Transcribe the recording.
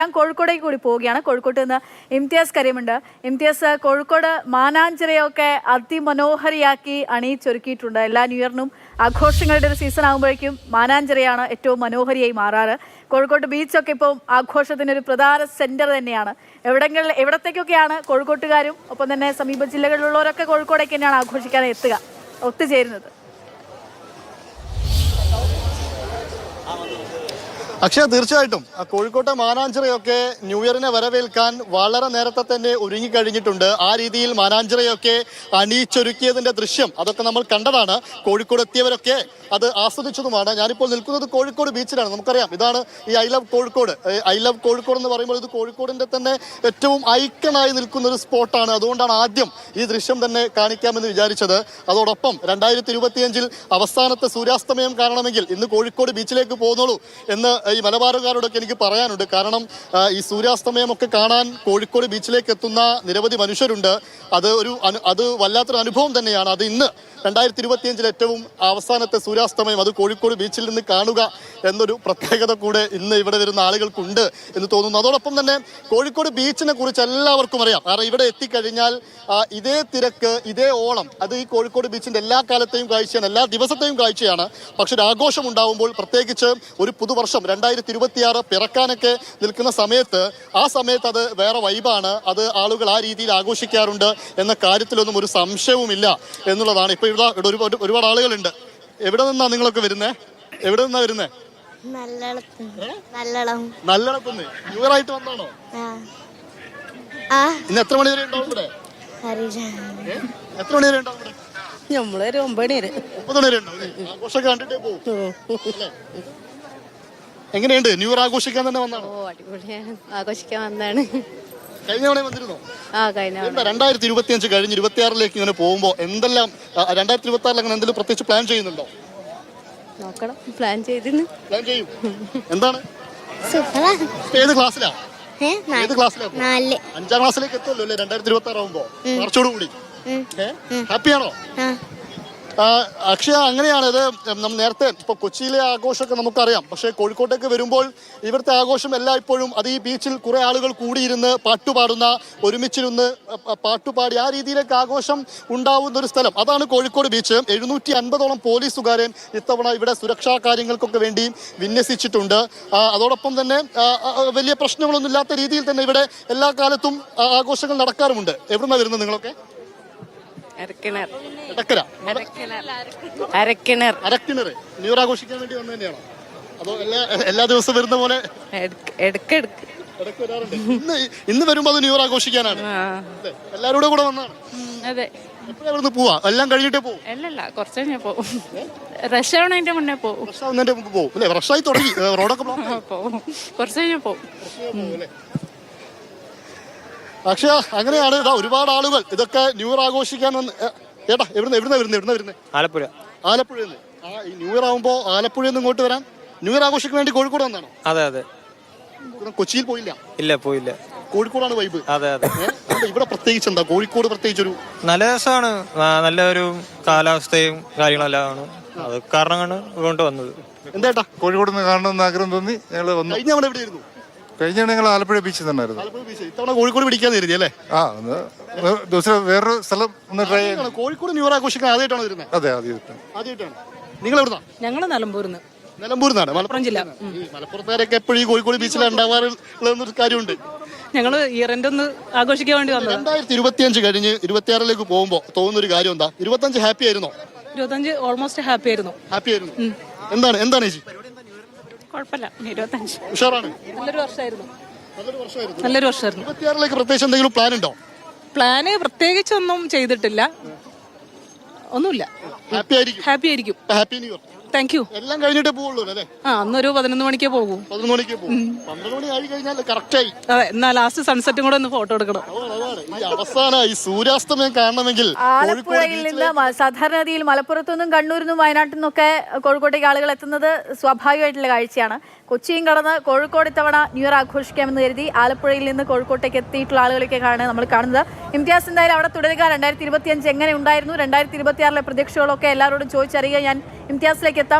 ഞാൻ കോഴിക്കോടേക്ക് കൂടി പോവുകയാണ്. കോഴിക്കോട്ട് നിന്ന് ഇംതിയാസ് കരീമുണ്ട്. ഇംതിയാസ്, കോഴിക്കോട് മാനാഞ്ചിറയൊക്കെ അതിമനോഹരിയാക്കി അണിയിച്ചൊരുക്കിയിട്ടുണ്ട്. എല്ലാ ന്യൂ ഇയറിനും ആഘോഷങ്ങളുടെ ഒരു സീസൺ ആകുമ്പോഴേക്കും മാനാഞ്ചിറയാണ് ഏറ്റവും മനോഹരിയായി മാറാറ്. കോഴിക്കോട്ട് ബീച്ചൊക്കെ ഇപ്പോൾ ആഘോഷത്തിൻ്റെ ഒരു പ്രധാന സെൻറ്റർ തന്നെയാണ്. എവിടത്തേക്കൊക്കെയാണ് കോഴിക്കോട്ടുകാരും ഒപ്പം തന്നെ സമീപ ജില്ലകളിലുള്ളവരൊക്കെ കോഴിക്കോടേക്ക് തന്നെയാണ് ആഘോഷിക്കാൻ ഒത്തുചേരുന്നത്? അക്ഷയ, തീർച്ചയായിട്ടും കോഴിക്കോട്ടെ മാനാഞ്ചിറയൊക്കെ ന്യൂ ഇയറിനെ വരവേൽക്കാൻ വളരെ നേരത്തെ തന്നെ ഒരുങ്ങിക്കഴിഞ്ഞിട്ടുണ്ട്. ആ രീതിയിൽ മാനാഞ്ചിറയൊക്കെ അണിയിച്ചൊരുക്കിയതിന്റെ ദൃശ്യം അതൊക്കെ നമ്മൾ കണ്ടതാണ്. കോഴിക്കോട് എത്തിയവരൊക്കെ അത് ആസ്വദിച്ചതുമാണ്. ഞാനിപ്പോൾ നിൽക്കുന്നത് കോഴിക്കോട് ബീച്ചിലാണ്. നമുക്കറിയാം, ഇതാണ് ഈ I love Kozhikode. I love Kozhikode എന്ന് പറയുമ്പോൾ ഇത് കോഴിക്കോടിന്റെ തന്നെ ഏറ്റവും ഐക്കണായി നിൽക്കുന്ന ഒരു സ്പോട്ടാണ്. അതുകൊണ്ടാണ് ആദ്യം ഈ ദൃശ്യം തന്നെ കാണിക്കാമെന്ന് വിചാരിച്ചത്. അതോടൊപ്പം 2025 അവസാനത്തെ സൂര്യാസ്തമയം കാണണമെങ്കിൽ ഇന്ന് കോഴിക്കോട് ബീച്ചിലേക്ക് പോകുന്നുള്ളൂ എന്ന് ഈ മലബാറുകാരോടൊക്കെ എനിക്ക് പറയാനുണ്ട്. കാരണം ഈ സൂര്യാസ്തമയമൊക്കെ കാണാൻ കോഴിക്കോട് ബീച്ചിലേക്ക് എത്തുന്ന നിരവധി മനുഷ്യരുണ്ട്. അത് വല്ലാത്തൊരു അനുഭവം തന്നെയാണ്. അത് ഇന്ന് 2025 ഏറ്റവും അവസാനത്തെ സൂര്യാസ്തമയം അത് കോഴിക്കോട് ബീച്ചിൽ നിന്ന് കാണുക എന്നൊരു പ്രത്യേകത കൂടെ ഇന്ന് ഇവിടെ വരുന്ന ആളുകൾക്കുണ്ട് എന്ന് തോന്നുന്നു. അതോടൊപ്പം തന്നെ കോഴിക്കോട് ബീച്ചിനെ കുറിച്ച് എല്ലാവർക്കും അറിയാം. കാരണം ഇവിടെ എത്തിക്കഴിഞ്ഞാൽ ഇതേ തിരക്ക്, ഇതേ ഓളം അത് ഈ കോഴിക്കോട് ബീച്ചിന്റെ എല്ലാ കാലത്തെയും കാഴ്ചയാണ്, എല്ലാ ദിവസത്തെയും കാഴ്ചയാണ്. പക്ഷെ ഒരു ആഘോഷം ഉണ്ടാവുമ്പോൾ, പ്രത്യേകിച്ച് ഒരു പുതുവർഷം 2026 പിറക്കാനൊക്കെ നിൽക്കുന്ന സമയത്ത്, ആ സമയത്ത് അത് വേറെ വൈബാണ്. അത് ആളുകൾ ആ രീതിയിൽ ആഘോഷിക്കാറുണ്ട് എന്ന കാര്യത്തിലൊന്നും ഒരു സംശയവുമില്ല എന്നുള്ളതാണ്. ഇപ്പൊ ഇവിടെ ഒരുപാട് ആളുകളുണ്ട്. എവിടെ നിന്നാ നിങ്ങളൊക്കെ വരുന്നേ? എവിടെ നിന്നാ വരുന്നേ? നല്ലടത്തുനിന്ന്. ന്യൂ ഇയർ ആയിട്ട് വന്നാണോ? ഇന്ന് എത്ര മണി വരെ ഉണ്ടാവും ഇവിടെ? എത്ര മണി വരെ ഉണ്ടാവും ഇവിടെ? നമ്മളൊരു 9 മണി വരെ. 9 മണി വരെ ഉണ്ടാവും. ആഘോഷമൊക്കെ കണ്ടിട്ടേ പോകും. എങ്ങനെയുണ്ട്? ന്യൂ ഇയർ ആഘോഷിക്കാൻ തന്നെ വന്നാണ്? അടിപൊളിയാണ്, ആഘോഷിക്കാൻ വന്നാണ്. കഴിഞ്ഞ തവണ വന്നിരുന്നോ? 2025 കഴിഞ്ഞ് 2026 ഇങ്ങനെ പോകുമ്പോ എന്തെല്ലാം 2026 അങ്ങനെ എന്തെങ്കിലും പ്രത്യേകിച്ച് പ്ലാൻ ചെയ്യുന്നുണ്ടോ? നോക്കണം, പ്ലാൻ ചെയ്തിരുന്നു. പ്ലാൻ ചെയ്യും. എന്താണ്? ഏത് ക്ലാസ്സിലാ? 5ാം ക്ലാസ്സിലേക്ക് എത്തുമല്ലോ അല്ലേ 2026 ആവുമ്പോ? മാർച്ചോട് കൂടി ഹാപ്പിയാണോ? അക്ഷയ, അങ്ങനെയാണ്. ഇത് നമ്മൾ നേരത്തെ ഇപ്പൊ കൊച്ചിയിലെ ആഘോഷമൊക്കെ നമുക്കറിയാം. പക്ഷെ കോഴിക്കോട്ടേക്ക് വരുമ്പോൾ ഇവിടുത്തെ ആഘോഷം എല്ലായ്പ്പോഴും അത് ഈ ബീച്ചിൽ കുറെ ആളുകൾ കൂടിയിരുന്ന് പാട്ടുപാടുന്ന, ഒരുമിച്ചിരുന്ന് പാട്ടുപാടി ആ രീതിയിലേക്ക് ആഘോഷം ഉണ്ടാവുന്ന ഒരു സ്ഥലം അതാണ് കോഴിക്കോട് ബീച്ച്. 750ഓളം പോലീസുകാരൻ ഇത്തവണ ഇവിടെ സുരക്ഷാ കാര്യങ്ങൾക്കൊക്കെ വേണ്ടി വിന്യസിച്ചിട്ടുണ്ട്. അതോടൊപ്പം തന്നെ വലിയ പ്രശ്നങ്ങളൊന്നും ഇല്ലാത്ത രീതിയിൽ തന്നെ ഇവിടെ എല്ലാ കാലത്തും ആഘോഷങ്ങൾ നടക്കാറുമുണ്ട്. എവിടുന്നാ വരുന്നത് നിങ്ങളൊക്കെ? അരക്കിണർ. ന്യൂ ഇയർ ആഘോഷിക്കാൻ വേണ്ടി വന്നു തന്നെയാണോ? അതോ എല്ലാ ദിവസവും വരുന്ന പോലെ വരാറുണ്ട്? ഇന്ന് വരുമ്പോ അത് ന്യൂ ഇയർ ആഘോഷിക്കാനാണ്. എല്ലാവരുടെ കൂടെ വന്നാണ്? അതെ. എപ്പോഴാ പോവാ? എല്ലാം കഴിഞ്ഞിട്ടേ പോകും? അല്ലല്ല, കുറച്ച് കഴിഞ്ഞാൽ പോകും. റഷ് ആവുന്നതിന്റെ മുന്നേ പോകും. റഷായി തുടങ്ങി, റോഡൊക്കെ പോകും. കുറച്ച് കഴിഞ്ഞാൽ പോകും. പക്ഷേ അങ്ങനെയാണ്. ഇതാ ഒരുപാട് ആളുകൾ ഇതൊക്കെ ന്യൂ ഇയർ ആഘോഷിക്കാൻ വന്ന്. ഏട്ടാ, എവിടുന്ന വരുന്നത്? ആലപ്പുഴയിൽ നിന്ന്. ഈ ന്യൂ ഇയർ ആവുമ്പോ ആലപ്പുഴയിൽ നിന്ന് ഇങ്ങോട്ട് വരാൻ ന്യൂ ഇയർ ആഘോഷിക്കാൻ വേണ്ടി കോഴിക്കോട് വന്നാണോ? അതെ. കൊച്ചിയിൽ പോയില്ല? ഇല്ല, പോയില്ല. കോഴിക്കോടാണ് വൈബ്. അതെ. ഇവിടെ പ്രത്യേകിച്ച് എന്താ? കോഴിക്കോട് പ്രത്യേകിച്ചൊരു നല്ല രസമാണ്. നല്ലൊരു കാലാവസ്ഥയും കാര്യങ്ങളെല്ലാം ആണ്. അത് കാരണമാണ് കൊണ്ട് വന്നത്. എന്താ കോഴിക്കോട് നിന്ന് കാണണമെന്ന് ആഗ്രഹം തോന്നി ഞങ്ങൾ വന്നു. കഴിഞ്ഞ അവിടെ എവിടെയായിരുന്നു? കഴിഞ്ഞ ഞങ്ങൾ ആലപ്പുഴ ബീച്ചിൽ തന്നെയായിരുന്നു. ഇത്തവണ കോഴിക്കോട് പിടിക്കാൻ കരുതി അല്ലേ? വേറൊരു സ്ഥലം ഒന്ന് ട്രൈ ചെയ്യാൻ. കോഴിക്കോട് ന്യൂ ഇയർ ആഘോഷിക്കാൻ ആദ്യമായിട്ടാണ് വരുന്നത്? അതെ, ആദ്യമായിട്ടാണ്. നിങ്ങൾ എവിടുന്നാ? ഞങ്ങള് നിലമ്പൂരിന്ന്. നിലമ്പൂരിന്നാണ്? മലപ്പുറം ജില്ല. മലപ്പുറത്തുകാരൊക്കെ എപ്പോഴും ഈ കോഴിക്കോട് ബീച്ചിൽ ഉണ്ടാവാറുള്ളൊരു കാര്യമുണ്ട്. ഞങ്ങള് ഇയർ എൻഡ് ഒന്ന് ആഘോഷിക്കാൻ വേണ്ടി വന്നത്. 2025 കഴിഞ്ഞ് 2026 പോകുമ്പോ തോന്നുന്ന ഒരു കാര്യം എന്താ? 25 ഹാപ്പി ആയിരുന്നോ? 25 ഓൾമോസ്റ്റ് ഹാപ്പി ആയിരുന്നു. എന്താണ് ചേച്ചി? കുഴപ്പമില്ല, 25 ഉഷാറാണ്. നല്ലൊരു വർഷമായിരുന്നു. 26 പ്രത്യേകിച്ച് എന്തെങ്കിലും പ്ലാൻ ഉണ്ടോ? പ്ലാന് പ്രത്യേകിച്ചൊന്നും ചെയ്തിട്ടില്ല. ഒന്നുമില്ല. ഹാപ്പി ആയിരിക്കും. Happy new year. Thank you. എല്ലാം കഴിഞ്ഞിട്ടേ പോവുള്ളൂ അല്ലേ? അന്നൊരു 11 മണിക്കേ പോകും. 11 മണിക്കേ പോകും. 12 മണി ആയി കഴിഞ്ഞാൽ കറക്റ്റായി. അതെ, എന്നാ ലാസ്റ്റ് സൺസെറ്റും കൂടെ ഒന്ന് ഫോട്ടോ എടുക്കണം. ഈ അവസാന ഈ സൂര്യാസ്തമയം കാണണമെങ്കിൽ ആലപ്പുഴയിൽ നിന്ന് സാധാരണ രീതിയിൽ മലപ്പുറത്തു നിന്നും കണ്ണൂരിൽ നിന്നും വയനാട്ടിൽ നിന്നൊക്കെ കോഴിക്കോട്ടേക്ക് ആളുകൾ എത്തുന്നത് സ്വാഭാവികമായിട്ടുള്ള കാഴ്ചയാണ്. കൊച്ചിയും കടന്ന് കോഴിക്കോട് ഇത്തവണ ന്യൂ ഇയർ ആഘോഷിക്കാമെന്ന് കരുതി ആലപ്പുഴയിൽ നിന്ന് കോഴിക്കോട്ടേക്ക് എത്തിയിട്ടുള്ള ആളുകളൊക്കെയാണ് നമ്മൾ കാണുന്നത്. ഇംതിയാസ്, എന്തായാലും അവിടെ തുടരുക. 2025 എങ്ങനെ ഉണ്ടായിരുന്നു? 2026 പ്രതീക്ഷകളൊക്കെ എല്ലാവരോടും ചോദിച്ചറിയുക. ഞാൻ ഇംതിയാസിലേക്ക് എത്താം.